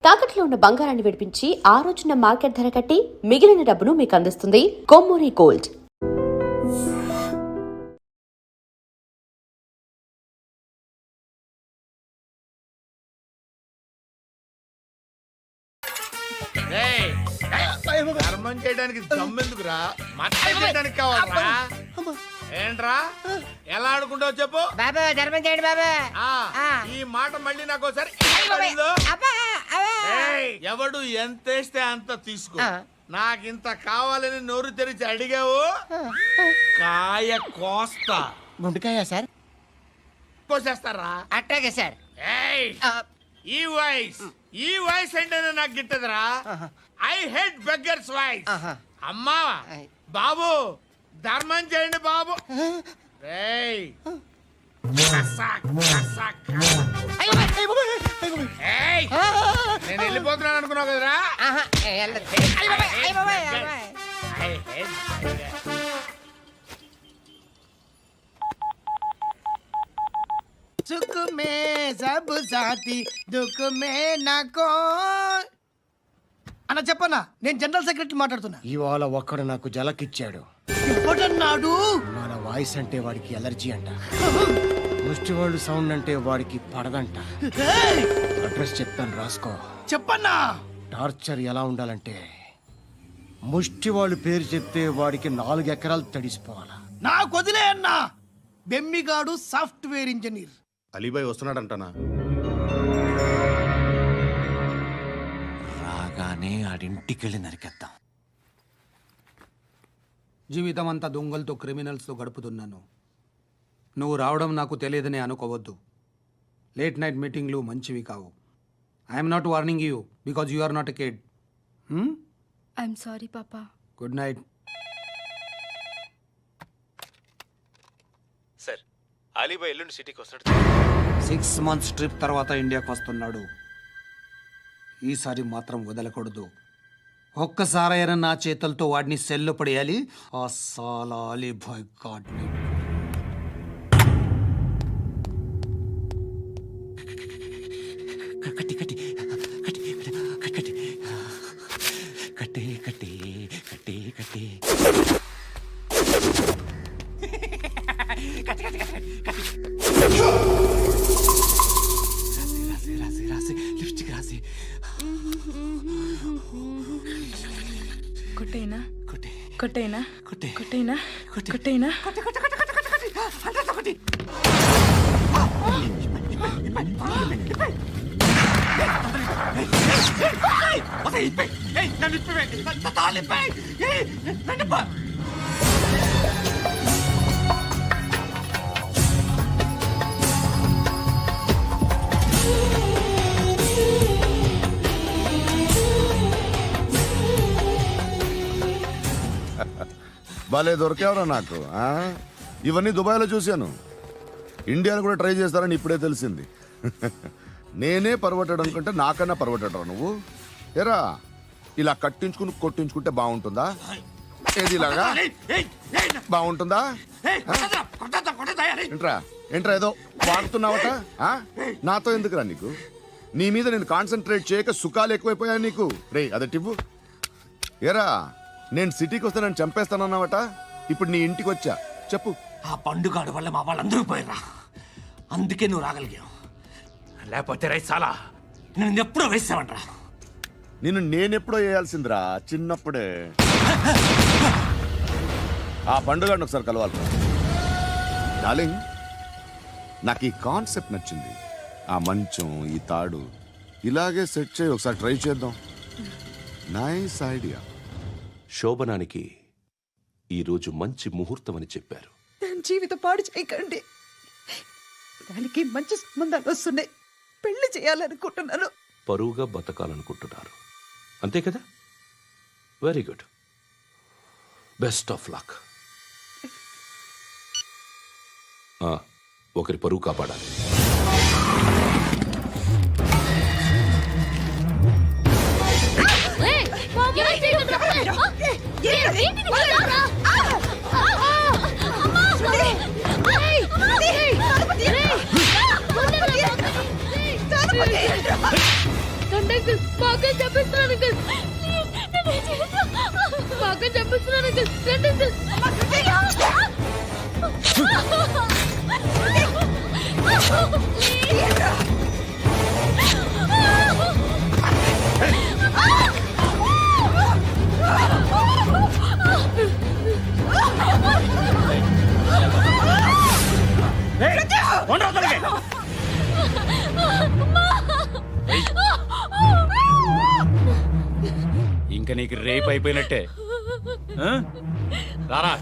తాకట్లో ఉన్న బంగారాన్ని విడిపించి ఆ రోజున మార్కెట్ ధర కట్టి మిగిలిన డబ్బును మీకు అందిస్తుంది కొమ్మూరి గోల్డ్. ధర్మం చేయడానికి దమ్మెందుకురా, మతం చేయడానికి కావాలరా. ఏంట్రా ఎలా ఆడుకుంటావు చెప్పు బాబా, ధర్మం చేయండి బాబా. ఈ మాట మళ్ళీ నాకు ఒకసారి ఎవడు ఎంత వేస్తే అంత తీసుకో. నాకింత కావాలని నోరు తెరిచి అడిగావు, కాయ కోస్తా. గుండెకాయ సార్? కోసేస్తారా? అట్టాగే సార్. ఈ వాయిస్ అంటేనే నాకు గిట్టదురా. I hate beggars voice. అమ్మా బాబు, ధర్మం చేయండి బాబు. నేను వెళ్ళిపోతున్నాను అనుకున్నావు కదరా. सुख में सब साथी दुख में नाको అన్న చెప్పన్నా, నేను జనరల్ సెక్రటరీ మాట్లాడుతున్నా. ఇవాళ ఒక్కడు నాకు జలకిచ్చాడు. ఎవడన్నాడు? మన వాయిస్ అంటే వాడికి ఎలర్జీ అంట, ముష్టి వాళ్ళు సౌండ్ అంటే వాడికి పడదంట. అడ్రస్ చెప్తాను, రాసుకో. చెప్పన్నా. టార్చర్ ఎలా ఉండాలంటే, ముష్టి వాళ్ళు పేరు చెప్తే వాడికి 4 ఎకరాలు తడిసిపోవాలా. నాకు వదిలే అన్నా. బెమ్మిగాడు సాఫ్ట్వేర్ ఇంజనీర్. అలీబాయ్ వస్తున్నాడంటనా? రాగానే ఆడింటికెళ్ళి నరికేద్దాం. జీవితం అంతా దొంగలతో, క్రిమినల్స్తో గడుపుతున్నాను. నువ్వు రావడం నాకు తెలియదని అనుకోవద్దు. లేట్ నైట్ మీటింగ్లు మంచివి కావు. I'm not warning you because you are not a kid. I'm sorry papa. Good night. Sir, Alibhai ఎల్లుండి సిటీకి వస్తాడు. 6 months ట్రిప్ తర్వాత ఇండియాకి వస్తున్నాడు. ఈసారి మాత్రం వదలకూడదు. ఒక్కసారైనా నా చేతులతో వాడిని సెల్లో పడేయాలి. ఆ సాలా అలీబాయ్ గాడ్ని. కట్టి కట్టి కట్టి కట్టి కట్టి కట్టి కట్టి కట్టి రాసి రాసి లిప్స్టిక్ రాసి కొట్టేనా కొట్టి కొట్టేనా కొట్టి కొట్టేనా కొట్టి కొట్టేనా కొట్టి కొట్టి కొట్టి కొట్టి కొట్టి కొట్టి కొట్టి భలే దొరికేవరా నాకు. ఇవన్నీ దుబాయ్లో చూశాను, ఇండియాలో కూడా ట్రై చేస్తారని ఇప్పుడే తెలిసింది. నేనే పర్వటాడు అనుకుంటే నాకన్నా పర్వటాడు నువ్వు. ఎరా ఇలా కట్టించుకుని కొట్టించుకుంటే బాగుంటుందా? ఏది ఇలాగా బాగుంటుందా? ఏంట్రా ఏంట్రా ఏదో వాడుతున్నావట? నాతో ఎందుకురా నీకు? నీ మీద నేను కాన్సన్ట్రేట్ చేయక సుఖాలు ఎక్కువైపోయాయి నీకు. రే అదటివ్వు. ఎరా నేను సిటీకి వస్తే నన్ను చంపేస్తానన్నావట, ఇప్పుడు నీ ఇంటికి వచ్చా. చెప్పు. ఆ పండుగాడు వల్ల మా వాళ్ళందరూ పోయిరా, అందుకే నువ్వు రాగలిగావు. లేకపోతే రైసాలా నేను ఎప్పుడో వేసావంట్రా. నేనెప్పుడో వేయాల్సిందిరా, చిన్నప్పుడే. ఆ పండుగను ఒకసారి కలవాలి డార్లింగ్. నాకు ఈ కాన్సెప్ట్ నచ్చింది. ఆ మంచం, ఈ తాడు ఇలాగే సెట్ చేయి, ఒకసారి ట్రై చేద్దాం. Nice idea. శోభనానికి ఈరోజు మంచి ముహూర్తం అని చెప్పారు. దాని జీవితం పాడు చేయకండి. దానికి మంచి సంబంధాలు వస్తున్నాయి, పెళ్లి చేయాలనుకుంటున్నాను. పరువుగా బతకాలనుకుంటున్నారు, అంతే కదా? Very good, best of luck. ఒకరి పరువు కాపాడాలి. దండకులు మా అక్క చెప్పిస్తున్నాను అంకుల్ మా అక్క చెప్పిస్తున్నాను అంకుల్ రండి అంకుల్ ఇంకా నీకు రేప్ అయిపోయినట్టే ఆ? రారా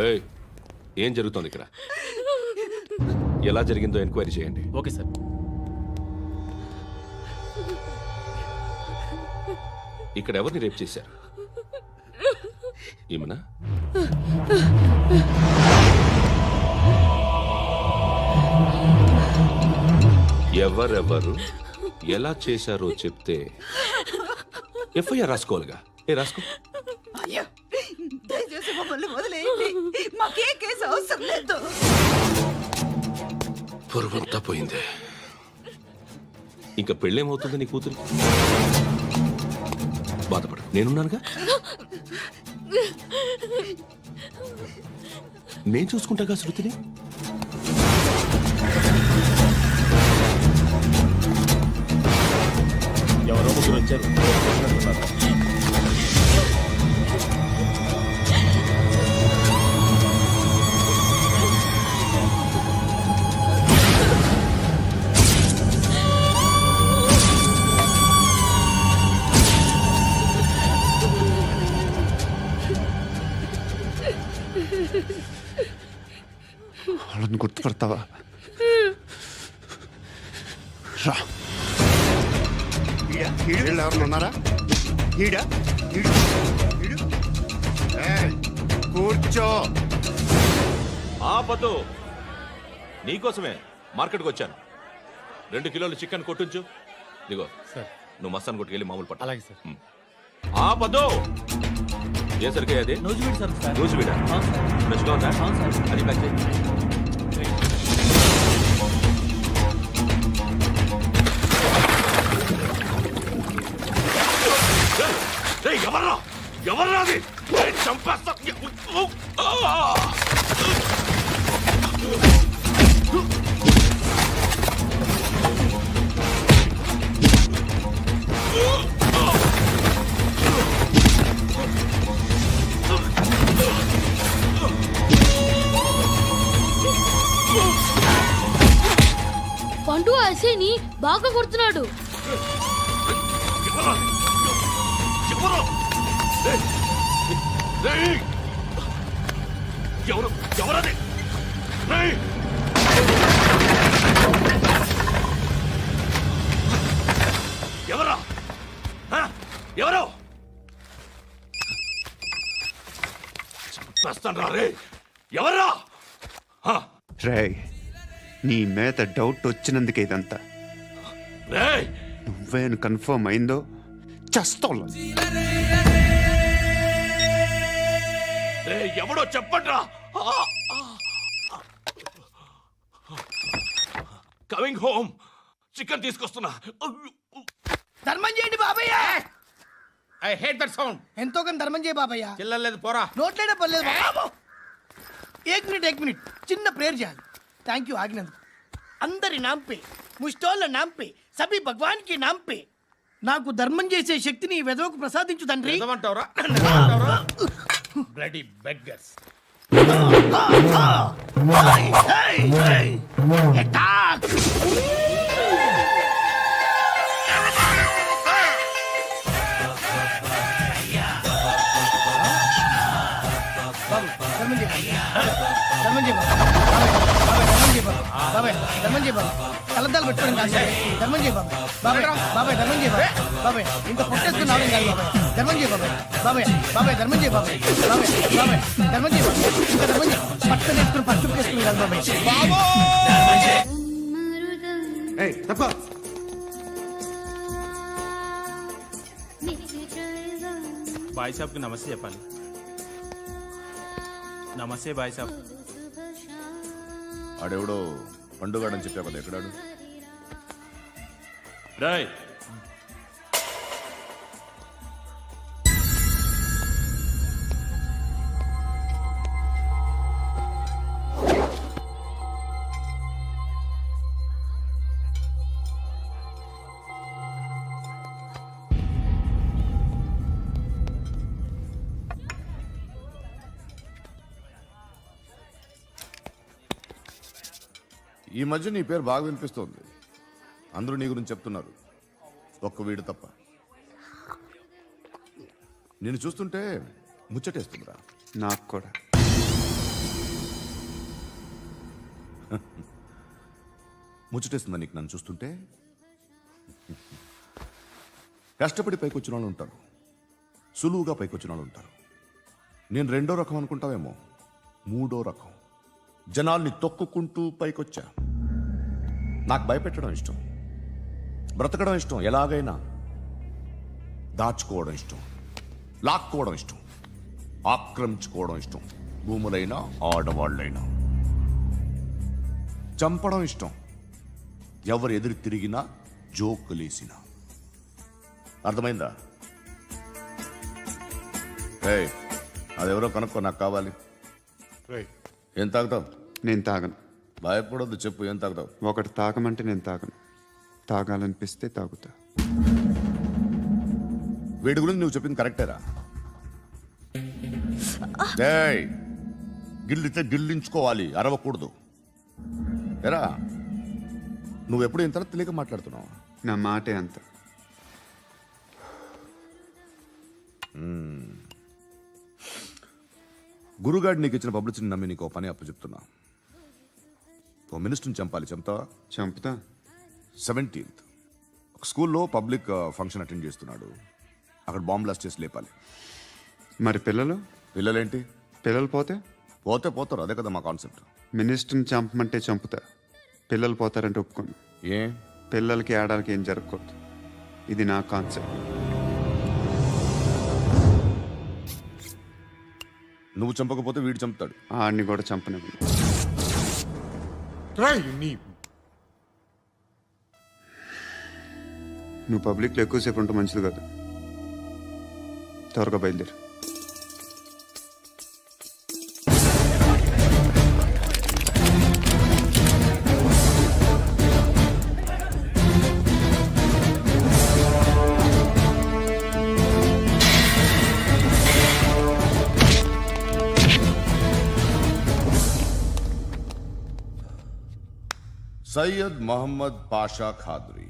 ఏయ్, ఏం జరుగుతోంది ఇక్కడ? ఎలా జరిగిందో ఎంక్వైరీ చేయండి. Okay sir. ఇక్కడ ఎవరిని రేప్ చేశారు? ఈమెనా? ఎవరెవరు ఎలా చేశారో చెప్తే ఎఫ్ఐఆర్ రాసుకోవాలిగా. రాసుకో. అయ్యో దయచేసి మమ్మల్ని వదిలేయండి, మాకే కేసు అవసరం లేదు. పొరువంతా పోయింది. ఇంకా పెళ్ళేమవుతుంది నీ కూతురు? బాధపడు, నేనున్నానుగా. నేను చూసుకుంటాగా శృతిని. ఎవరో ముగ్గురు వచ్చారు. వాళ్ళని గుర్తుపడతావా? రా. వీళ్ళు ఎవరు ఉన్నారా? కూర్చో. ఆపదు, నీకోసమే మార్కెట్కి వచ్చాను. 2 కిలోలు చికెన్ కొట్టించు. ఇదిగో సార్. నువ్వు మసాన్ కొట్టుకెళ్ళి మామూలు పట్టు. అలాగే సార్. ఆపదు. ఏ సరిగ్గా అది? నూజివీడు సార్. నూజివీడా? ఫ్రెష్గా ఉందా? అది ప్యాక్ చేయి. ఎవర్రా ఎవర్రా అది? చంపేస్తా. పండు ఐసేని బాగా కొడుతున్నాడు. ఎవరది? ఎవరా? ఎవరు? చంపేస్తాను రా రే. ఎవరా? రే, నీ మీద డౌట్ వచ్చినందుకే ఇదంతా. రే, నువ్వేను కన్ఫర్మ్ అయిందో చస్తావు. ఎవడో చెప్పండి రా. Coming home. చికెన్ తీసుకొస్తున్నా. ధర్మం చేయండి బాబయ్య. I hate that sound. ఎంతో కానీ ధర్మం చేయ బాబయ్య. చిల్లలేదు పోరా. నోట్లేనే పర్లేదు బాబు. ఏక్ మినిట్ చిన్న ప్రేయర్ చేయాలి. థ్యాంక్ యూ ఆగినందుకు. అందరి నామ్ పే, ముష్టోళ్ళ నామ్ పే, సభీ భగవాన్ కి నామ్ పే నాకు ధర్మం చేసే శక్తిని ఈ వెధవకు ప్రసాదించు తండ్రి. ఏమంటావురా? Bloody beggars. కలద్దాలు పెట్టుకోండి కాదు ధర్మం చేయ బాబాయ్. బాబాయ్ ధర్మం చేయ బాబాయ్. ఇంత పొట్టేసుకుని రావడం కాదు బాబాయ్. ధర్మం చేయ బాబాయ్. ధర్మం చేయ బాబాయ్. ధర్మం చేయ ఇంకా ధర్మం చేయ. పట్టు వేసుకుని పట్టు వేసుకుని కాదు బాబాయ్. బాయ్ సాబ్కి నమస్తే చెప్పాలి. నమస్తే బాయ్ సాబ్. ఆడెవడో పండుగాడని చెప్పావు కదా, ఎక్కడాడు? రాయ్ ఈ మధ్య నీ పేరు బాగా వినిపిస్తోంది. అందరూ నీ గురించి చెప్తున్నారు, ఒక్క వీడు తప్ప. నేను చూస్తుంటే ముచ్చటేస్తుందిరా. నాకు కూడా. ముచ్చటేస్తుందా నీకు నన్ను చూస్తుంటే? కష్టపడి పైకొచ్చిన వాళ్ళు ఉంటారు, సులువుగా పైకొచ్చిన వాళ్ళు ఉంటారు. నేను రెండో రకం అనుకుంటావేమో, మూడో రకం. జనాల్ని తొక్కుకుంటూ పైకొచ్చా. నాకు భయపెట్టడం ఇష్టం, బ్రతకడం ఇష్టం, ఎలాగైనా దాచుకోవడం ఇష్టం, లాక్కోవడం ఇష్టం, ఆక్రమించుకోవడం ఇష్టం. భూములైనా ఆడవాళ్ళైనా చంపడం ఇష్టం, ఎవరు ఎదురు తిరిగినా జోకులేసినా. అర్థమైందా? ఏయ్, అదెవరో కనుక్కో, నాకు కావాలి. ఏం తాగుతావు? నేను తాగను. భయపడొద్దు, చెప్పు ఏం తాగుతావు? ఒకటి తాగమంటే నేను తాగను. తాగాలనిపిస్తే తాగుతా. వీడి గురించి నువ్వు చెప్పింది కరెక్టేరా? ఏయ్, గిల్లితే గిల్లించుకోవాలి, అరవకూడదు. ఎరా, నువ్వెప్పుడు ఇంత తెలియక మాట్లాడుతున్నావు? నా మాటే అంత. గురుగాడు నీకు ఇచ్చిన పబ్లిసిటీని నమ్మి నీకు ఓ పని అప్పచెప్తున్నా. ఓ మినిస్టర్ని చంపాలి, చంపుతావా? చంపుతా. 17th ఒక స్కూల్లో పబ్లిక్ ఫంక్షన్ అటెండ్ చేస్తున్నాడు. అక్కడ బాంబ్ బ్లాస్ట్ చేసి లేపాలి. మరి పిల్లలు? పిల్లలేంటి? పిల్లలు పోతే? పోతే పోతారు, అదే కదా మా కాన్సెప్ట్. మినిస్టర్ని చంపమంటే చంపుతా, పిల్లలు పోతారంటే ఒప్పుకోను. ఏ? పిల్లలకి ఆడాలకి ఏం జరగకూడదు. ఇది నా కాన్సెప్ట్. నువ్వు చంపకపోతే వీడు చంపుతాడు. ఆడిని కూడా చంపనివ్వను. నువ్వు పబ్లిక్లో ఎక్కువసేపు ఉంటే మంచిది కాదు. త్వరగా బయలుదేరు. సయ్యద్ మహమ్మద్ పాషా ఖాద్రీ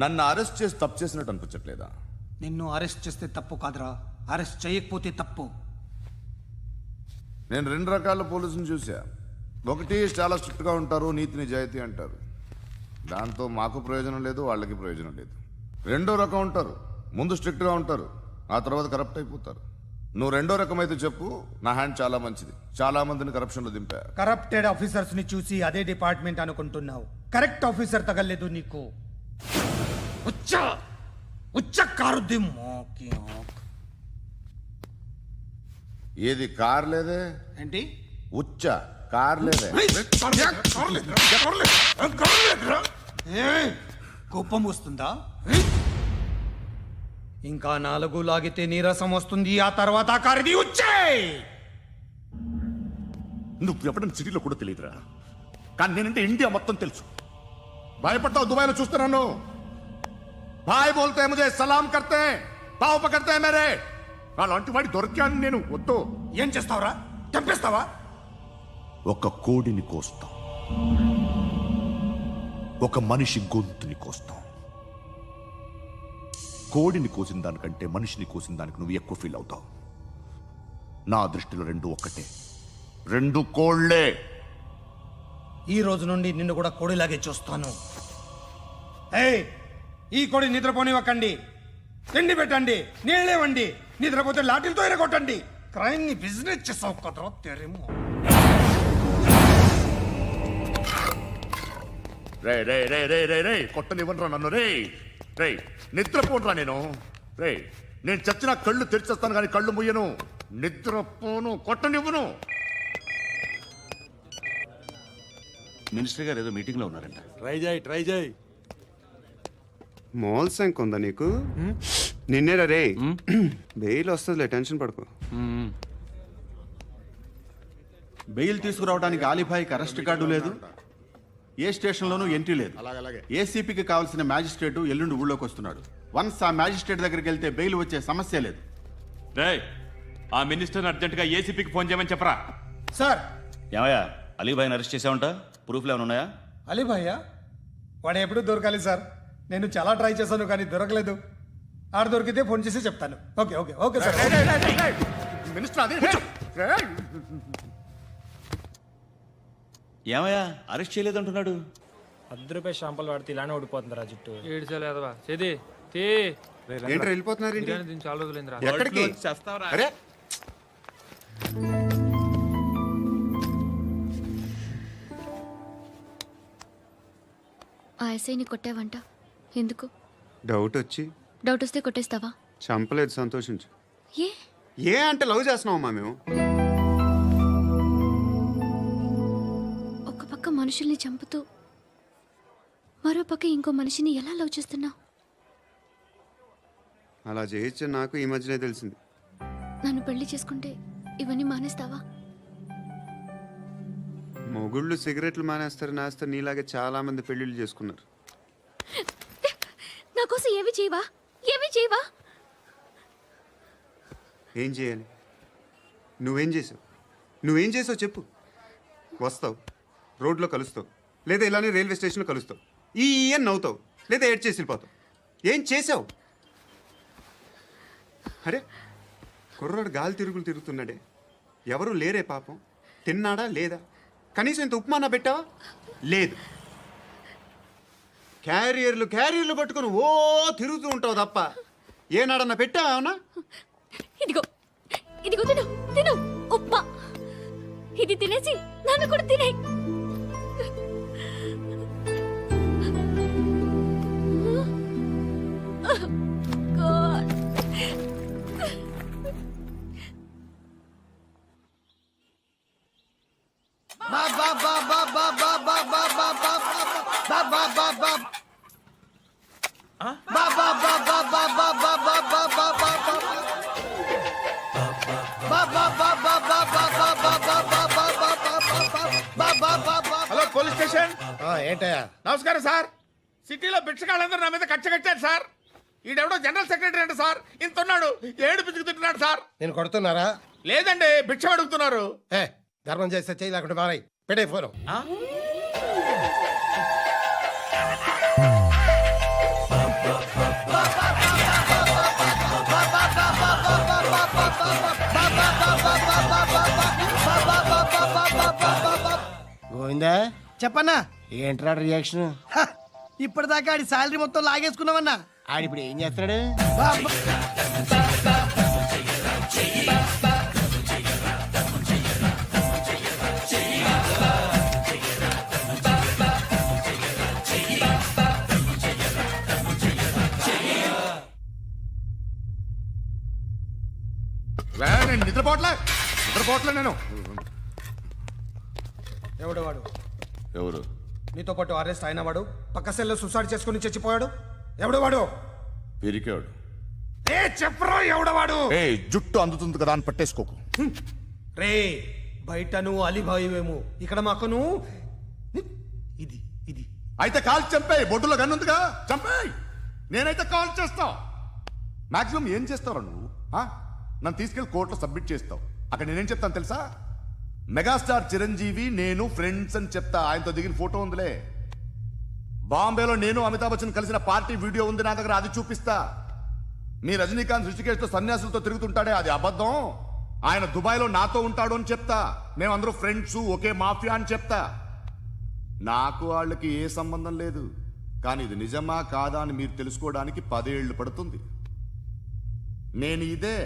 నన్ను అరెస్ట్ చేసి తప్పు చేసినట్టు అనిపించట్లేదా? నిన్ను అరెస్ట్ చేస్తే తప్పు కాదురా, అరెస్ట్ చేయకపోతే తప్పు. నేను 2 రకాల పోలీసుని చూసా. ఒకటి చాలా స్ట్రిక్ట్గా ఉంటారు, నీతి నిజాయితీ అంటారు. దాంతో మాకు ప్రయోజనం లేదు, వాళ్ళకి ప్రయోజనం లేదు. రెండో రకం ఉంటారు, ముందు స్ట్రిక్ట్గా ఉంటారు, ఆ తర్వాత కరప్ట్ అయిపోతారు. నువ్వు రెండో రకం అయితే చెప్పు, నా హ్యాండ్ చాలా మంచిది. చాలా మందిని కరప్షన్లో దింపా. కరప్టెడ్ ఆఫీసర్స్ ని చూసి అదే డిపార్ట్మెంట్ అనుకుంటున్నావు. కరెక్ట్ ఆఫీసర్ తగలేదు నీకు. ఉచ్చ ఏది కార్ లేదే? ఏంటి? ఉచ్చ కార్ లేదే? కోపం వస్తుందా? ఇంకా 4 లాగితే నీరసం వస్తుంది, ఆ తర్వాత కారిది ఉచ్చే. నువ్వు ఎప్పుడైనా సిటీలో కూడా తెలియదురా, కానీ నేనంటే ఇండియా మొత్తం తెలుసు. భయపడతావు? దుబాయ్లో చూస్తున్నాను. భాయ్ బోల్తే ముజే సలాం కర్తే పావు పకర్తే మేరే. అలాంటి వాడి దొరికాను నేను. వద్దు. ఏం చేస్తావురా? చంపేస్తావా? ఒక కోడిని కోస్తాం, ఒక మనిషి గొంతుని కోస్తాం. కోడిని కోసిన దానికంటే మనిషిని కోసిన దానికి నువ్వు ఎక్కువ ఫీల్ అవుతావు. నా దృష్టిలో 2 ఒక్కటే, 2 కోళ్లే. ఈ రోజు నుండి నిన్ను కూడా కోడిలాగే చూస్తాను. ఏయ్, ఈ కోడి నిద్రపోనివ్వకండి. తిండి పెట్టండి, నీళ్ళేవండి. నిద్రపోతే లాఠీలతో ఎరగొట్టండి. క్రైమ్ ని బిజినెస్ చేసావు కదరా తెరేమో. రే రే రే రే రే రే కొట్టనివ్వనరా నన్ను. రే రే నిద్రపోనరా నేను. రే నేను చచ్చిన కళ్ళు తెరిచేస్తాను కానీ కళ్ళు ముయ్యను, నిద్రపోను, కొట్టనివ్వను. మినిస్టర్ గారు ఏదో మీటింగ్ లో ఉన్నారంట. ట్రై చేయి. మోల్ సంక్ ఉందా నీకు? నిన్నేరా రే. బెయిల్ వస్తుందిలే, టెన్షన్ పడుకో. బెయిల్ తీసుకురావడానికి ఆలిభాయికి అరెస్ట్ కార్డు లేదు, ఏ స్టేషన్లోనూ ఎంట్రీ లేదు. ఏసీపీకి కావాల్సిన మ్యాజిస్ట్రేటు ఎల్లుండి ఊళ్ళోకి వస్తున్నాడు. వన్స్ ఆ మ్యాజిస్ట్రేట్ దగ్గరికి వెళ్తే బెయిల్ వచ్చే సమస్య లేదు. ఆ మినిస్టర్ అర్జెంట్ గా ఏసీపీకి ఫోన్ చేయమని చెప్పరా. సార్. ఏమయ్యా అలీభాయిని అరెస్ట్ చేసావంట? ప్రూఫ్లు ఏమైనా ఉన్నాయా? అలీ భయ్యా వాడు ఎప్పుడు దొరకాలి సార్? నేను చాలా ట్రై చేశాను కానీ దొరకలేదు. ఆడ దొరికితే ఫోన్ చేసి చెప్తాను. Okay okay okay sir. Minister అదే ఏమయ్యా అరెస్ట్ చేయలేదంటున్నాడు? ₹10 షాంపూలు వాడితే ఇలానే ఓడిపోతుంది రా జుట్టు. ఏంట్రా వెళ్ళిపోతున్నారు ఏంటి? చాలా రోజులైందిరా. ఎక్కడికి? అరే ఆ ఎస్ఐని కొట్టావంట, ఎందుకు? డౌట్ వచ్చి. డౌట్ వస్తే కొట్టేస్తావా? చంపలేదు, సంతోషించు. ఏ ఏ అంటే లవ్ చేస్తున్నావమ్మా మేము. ఒక పక్క మనుషుల్ని చంపుతూ మరో పక్క ఇంకో మనిషిని ఎలా లవ్ చేస్తున్నావు? అలా చేయొచ్చు నాకు ఈ మధ్యనే తెలిసింది. నన్ను పెళ్లి చేసుకుంటే ఇవన్నీ మానేస్తావా? మొగుళ్ళు సిగరెట్లు మానేస్తారు, నేస్తారు. నీలాగే చాలా మంది పెళ్లిళ్ళు చేసుకున్నారు. నా కోసం ఏమి చేయవా? ఏమి చేయవా? ఏం చేయాలి? నువ్వేం చేసావు చెప్పు. వస్తావు, రోడ్లో కలుస్తావు, లేదా ఇలానే రైల్వే స్టేషన్లో కలుస్తావు. ఈ అని నవ్వుతావు, లేదా ఏడ్ చేసి వెళ్ళిపోతావు. ఏం చేసావు? అరే కుర్రాడు గాలి తిరుగుతున్నాడే, ఎవరు లేరే పాపం. తిన్నాడా లేదా? కనీసం ఇంత ఉప్మానా పెట్టావా? లేదు. క్యారియర్లు పట్టుకుని ఓ తిరుగుతూ ఉంటావు తప్ప ఏనాడన్నా పెట్టావా? అవునా? ఇదిగో ఇదిగో తిను తిను ఉప్మా. ఇది తినేసి నన్ను కూడా తినే. Hello police station. ఏంటయ్యా? నమస్కారం సార్. సిటీలో భిక్షగాళ్ళందరూ నా మీద కట్టారు సార్. ఈడెవడో జనరల్ సెక్రటరీ అంట సార్. ఇంత ఉన్నాడు, ఏడు పిచ్చుకు తింటున్నాడు సార్. నేను కొడుతున్నారా? లేదండి, భిక్ష అడుగుతున్నారు. ధర్మం చేస్తే చేయి, లేకుండా మారాయి. పెట్టే ఫోను. గోవిందా చెప్పన్నా. ఏంట్రా రియాక్షన్? ఇప్పటిదాకా ఆడి శాలరీ మొత్తం లాగేసుకున్నావన్నా. ఆడిప్పుడు ఏం చేస్తున్నాడు? నేను నిద్రపోవట్లే నేను. ఎవడు వాడు? ఎవరు? నీతో పాటు అరెస్ట్ అయిన వాడు, పక్క సెల్లో సూసైడ్ చేసుకుని చచ్చిపోయాడు. ఎవడు వాడు? పిరికాడు. చెప్పరా ఎవడవాడు? జుట్టు అందుతుంది కదా అని పట్టేసుకోకు. రే బయట నువ్వు అలీబాయివేమో, ఇక్కడ మాకు నువ్వు ఇది ఇది. అయితే కాల్ చంపేయి, బొడ్డులో గన్నుందిగా చంపేయి. నేనైతే కాల్ చేస్తా. మాక్సిమం ఏం చేస్తావు నువ్వు? నన్ను తీసుకెళ్లి కోర్టులో సబ్మిట్ చేస్తావు. అక్కడ నేనేం చెప్తాను తెలుసా? మెగాస్టార్ చిరంజీవి నేను ఫ్రెండ్స్ అని చెప్తా. ఆయనతో దిగిన ఫోటో ఉందిలే. బాంబేలో నేను అమితాబ్ బచ్చన్ కలిసిన పార్టీ వీడియో ఉంది నా దగ్గర, అది చూపిస్తా. మీ రజనీకాంత్ ఋషికేష్తో సన్యాసులతో తిరుగుతుంటాడే, అది అబద్ధం. ఆయన దుబాయ్లో నాతో ఉంటాడు అని చెప్తా. మేమందరూ ఫ్రెండ్స్, ఒకే మాఫియా అని చెప్తా. నాకు వాళ్ళకి ఏ సంబంధం లేదు. కానీ ఇది నిజమా కాదా అని మీరు తెలుసుకోవడానికి 10 ఏళ్ళు పడుతుంది. నేను ఇదే,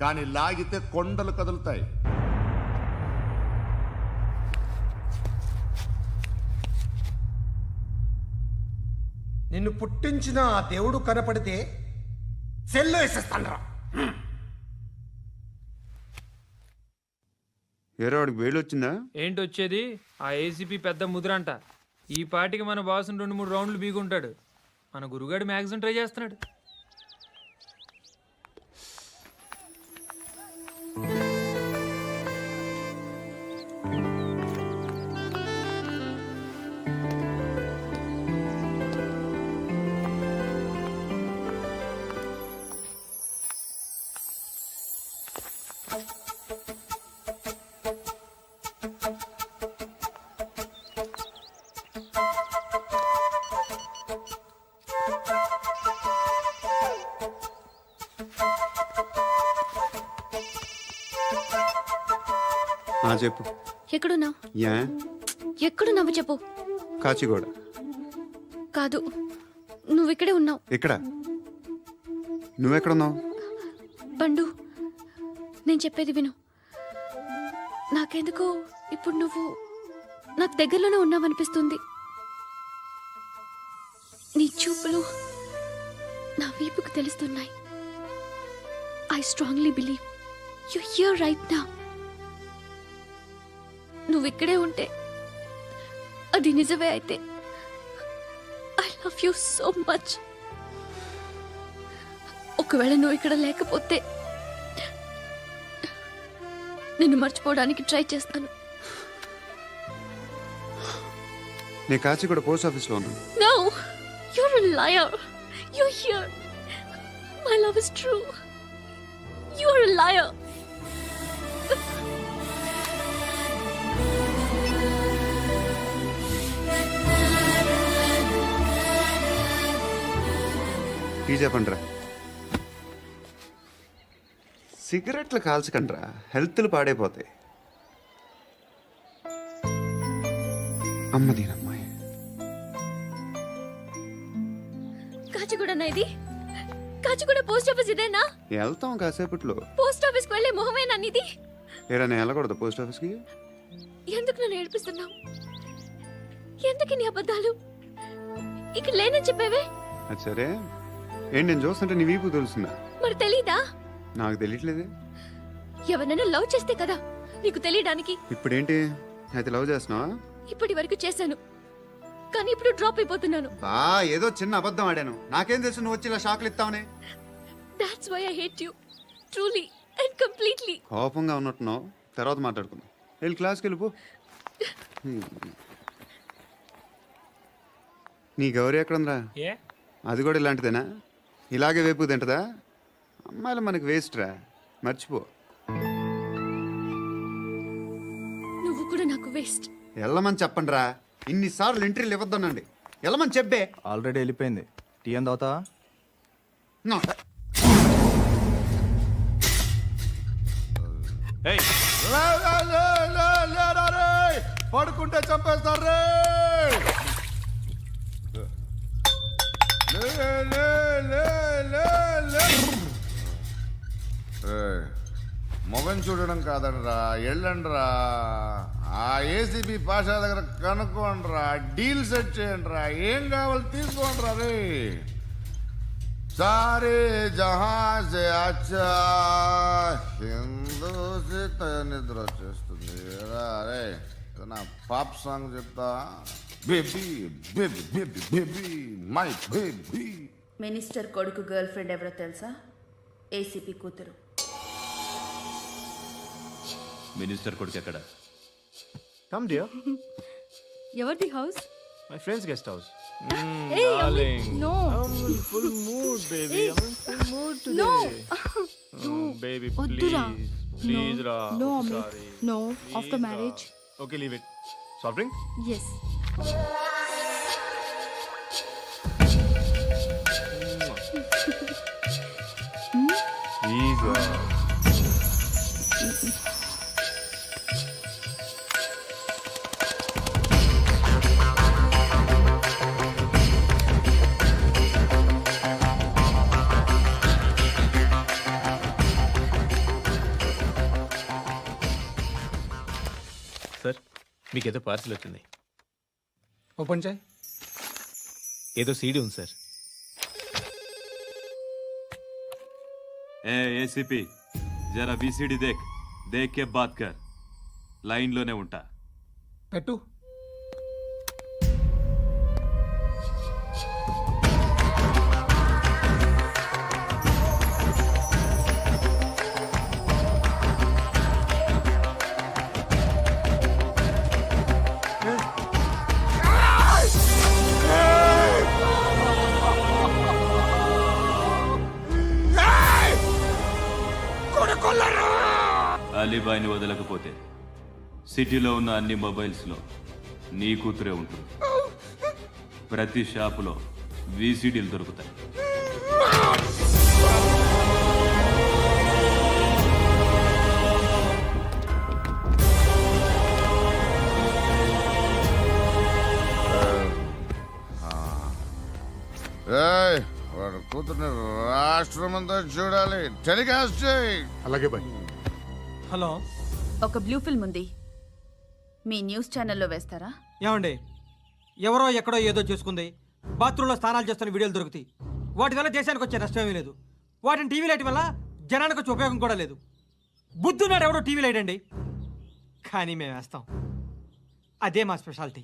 కానీ లాగితే కొండలు కదులుతాయి. నిన్ను పుట్టించిన ఆ దేవుడు కనపడితే సెల్లో వేసేస్తాను రా. ఏరా వాడికి బెయిల్ వచ్చిందా? ఏంటి వచ్చేది? ఆ ఏసీపీ పెద్ద ముద్రంట. ఈ పాటికి మన బాసును 2-3 రౌండ్లు బీగుంటాడు. మన గురుగాడు మ్యాక్సిమం ట్రై చేస్తున్నాడు. చెప్పు. ఎక్కడున్నావు? యా ఎక్కడున్నావు చెప్పు. కాచిగూడ. కాదు, నువ్వు ఇక్కడే ఉన్నావు. ఇక్కడ నువ్వెక్కడున్నావు? పండు, నేను చెప్పేది విను. నాకెందుకో ఇప్పుడు నువ్వు నాకు దగ్గరలోనే ఉన్నావనిపిస్తుంది. నీ చూపులు నా వీపుకు తెలుస్తున్నాయి. I strongly believe you here right now. నువ్వు ఇక్కడే ఉంటే అది నిజమే అయితే I love you so much. ఒకవేళ నువ్వు ఇక్కడ లేకపోతే నిన్ను మర్చిపోవడానికి ట్రై చేస్తాను. నేను కాచిగూడ పోస్ట్ ఆఫీస్లో ఉన్నాను. No, you're a liar. You're here. My love is true. You're a liar. Tea చెప్పండిరా. సిగరెట్లు కాల్చకండ్రా, హెల్త్లు పాడైపోతాయి. అమ్మదీనమ్మాయి. కాచిగూడనా ఇది? కాచిగూడ పోస్ట్ ఆఫీస్ ఇదేనా? వెళ్తాం కాసేపట్లో. పోస్ట్ ఆఫీస్ కు వెళ్ళే మొహమేనా నీది? ఏరా నేను వెళ్ళకూడదు పోస్ట్ ఆఫీస్కి? ఎందుకు నన్ను ఏడిపిస్తున్నావు? ఎందుకు నీ అబద్ధాలు? ఇక్కడ లేనని చెప్పేవే. అది సరే, ఏంటి నేను చూస్తుంటే నీ వీపు తెలుస్తుందా? మరి తెలీదా? నాకు తెలియట్లేదే. ఎవరైనా లవ్ చేస్తే కదా నీకు తెలియడానికి. ఇప్పుడేంటి అయితే లవ్ చేస్తున్నావా? ఇప్పటి వరకు చేశాను, కానీ ఇప్పుడు డ్రాప్ అయిపోతున్నాను. ఏదో చిన్న అబద్ధం ఆడాను. నాకేం తెలుసు నువ్వు వచ్చి ఇలా షాక్లు ఇస్తావని. That's why I hate you. Truly and completely. కోపంగా ఉన్నట్టున్నావు, తర్వాత మాట్లాడుకుందాం. వెళ్ళి క్లాస్కి వెళ్ళిపో. నీ గౌరీ ఎక్కడుందా? ఏ అది కూడా ఇలాంటిదేనా? ఇలాగే వేపు తింటదా? అమ్మాయిలు మనకి వేస్ట్ రా, మర్చిపో. నువ్వు కూడా నాకు వేస్ట్. వెళ్ళమని చెప్పండి రా. ఇన్నిసార్లు ఎంట్రీలు ఇవ్వద్దనండి. వెళ్ళమని చెప్పే. ఆల్రెడీ వెళ్ళిపోయింది. టీ అని తాగుతావా? పడుకుంటే చంపేస్తారు రే. మొగం చూడడం కాదండ్రా, వెళ్ళండ్రా. ఆ ఏసీబీ పాషా దగ్గర కనుక్కోండ్రా, డీల్ సెట్ చేయండిరా, ఏం కావాలి తీసుకోండిరా రే. సారే జహాజే అచ్చా హిందూ నిద్ర వచ్చేస్తుంది రే. నా పాప్ సాంగ్ చెప్తా. Baby baby baby baby my baby. Minister కొడుకు గర్ల్ ఫ్రెండ్ ఎవరో తెలుసా? ఏసీపీ కూతురు. మినిస్టర్ కొడుకు ఎక్కడ? Come dear. ఎవరిది house? My friends guest house. No. Full mood baby. Full mood today. Baby వద్దురా. ప్లీజ్ రా. No, Amit. No, after marriage. Okay leave it. Soft drink? Yes. Please రా. Sir, మీకేదో parcel వచ్చింది. Open చేయి. ఏదో CD ఉంది sir. ఏ ACP జరా విసిడి దేక్ దేక్ కే బాత్ కర్ లైన్లోనే ఉంటా. పెట్టు. అలీబాయిని వదలకపోతే సిటీలో ఉన్న అన్ని మొబైల్స్లో నీ కూతురే ఉంటుంది. ప్రతి షాపులో వీసీడీలు దొరుకుతాయి. వాడు కూతుర్ని రాష్ట్రం అంతా చూడాలి. టెలికాస్ట్ చేయి. అలాగే బాయ్. హలో, ఒక బ్లూ ఫిల్మ్ ఉంది, మీ న్యూస్ ఛానల్లో వేస్తారా? ఏమండి, ఎవరో ఎక్కడో ఏదో చేసుకుంది, బాత్రూంలో స్నానాలు చేస్తున్న వీడియోలు దొరుకుతాయి. వాటి వల్ల దేశానికి వచ్చే నష్టమేమీ లేదు. వాటిని టీవీ లైట్ వల్ల జనానికి వచ్చే ఉపయోగం కూడా లేదు. బుద్ధున్నాడు ఎవడో టీవీ లైట్ అండి, కానీ మేము వేస్తాం. అదే మా స్పెషాలిటీ.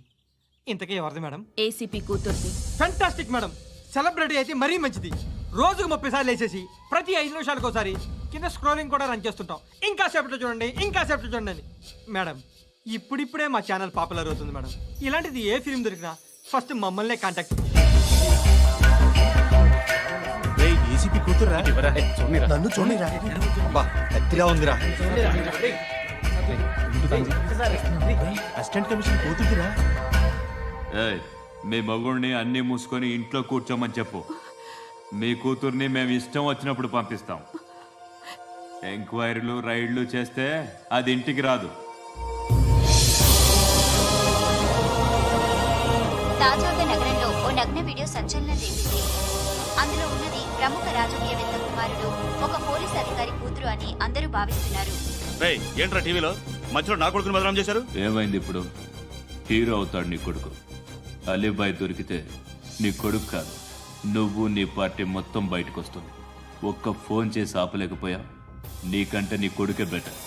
ఇంతకీ ఎవరిది మేడం? ఏసీపీ కూతుర్ది. Fantastic madam. సెలబ్రిటీ అయితే మరీ మంచిది. రోజుకు 30 సార్లు వేసేసి ప్రతి 5 నిమిషాలకు ఒకసారి కింద స్క్రోలింగ్ కూడా రన్ చేస్తుంటాం. ఇంకా సేపట్లో చూడండి, ఇంకా సేపట్లో చూడండి అని. మేడం, ఇప్పుడిప్పుడే మా ఛానల్ పాపులర్ అవుతుంది మేడం. ఇలాంటిది ఏ ఫిల్మ్ దొరికినా ఫస్ట్ మమ్మల్నే కాంటాక్ట్. ఏసీపీ కూతురా? నన్ను చూడరా. ఎత్తిగా ఉందిరా. అసిస్టెంట్ కమిషన్ కూతురురా? ఏయ్, మీ మగుడిని అన్నీ మూసుకొని ఇంట్లో కూర్చోమని చెప్పు. మీ కూతుర్ని మేము ఇష్టం వచ్చినప్పుడు పంపిస్తాం. ఎంక్వైరీలు రైడ్లు చేస్తే అది ఇంటికి రాదు. తాజాగా నగరంలో ఓ నగ్న వీడియో సంచలనం రేపింది. అందులో ఉన్నది ప్రముఖ రాజకీయవేత్త కుమారుడు, ఒక పోలీస్ అధికారి కూతురు అని అందరూ భావిస్తున్నారు. ఏంట్రా టీవీలో మధ్యలో నా కొడుకుని బదనాం చేశారు? ఏమైంది ఇప్పుడు? హీరో అవుతాడు నీ కొడుకు. అలీబాయ్ దొరికితే నీ కొడుకు కాదు, నువ్వు నీ పార్టీ మొత్తం బయటకు వస్తుంది. ఒక్క ఫోన్ చేసి ఆపలేకపోయా, నీకంటే నీ కొడుకే బెటర్.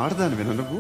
ఆడదాని విన నువ్వు